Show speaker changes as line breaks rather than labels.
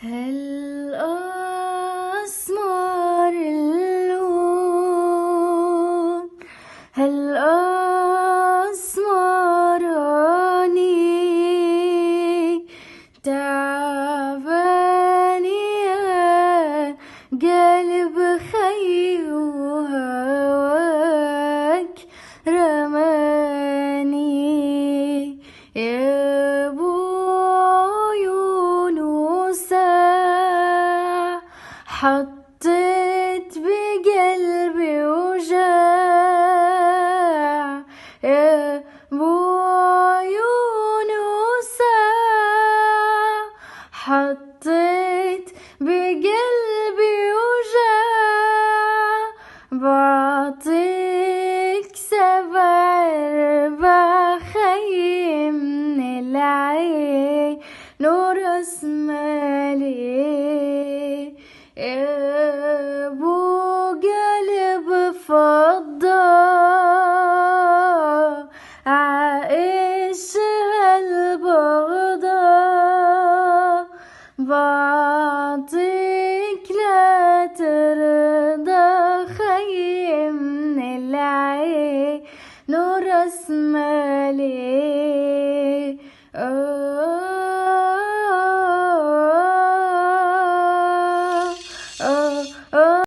هالاسمر اللون، هالاسمراني تعباني يا قلب خي وهواك رماني يا ابو عيون وساع حطيت بقلبي وجاع يا ابو عيون وساع حطيت بقلبي وجاع بعطيك 7 خي من العين ورأس مالي يا ابو قلب فضة عايش هالبغضة بعطيك لا ترضى خي من العين ورأس مالي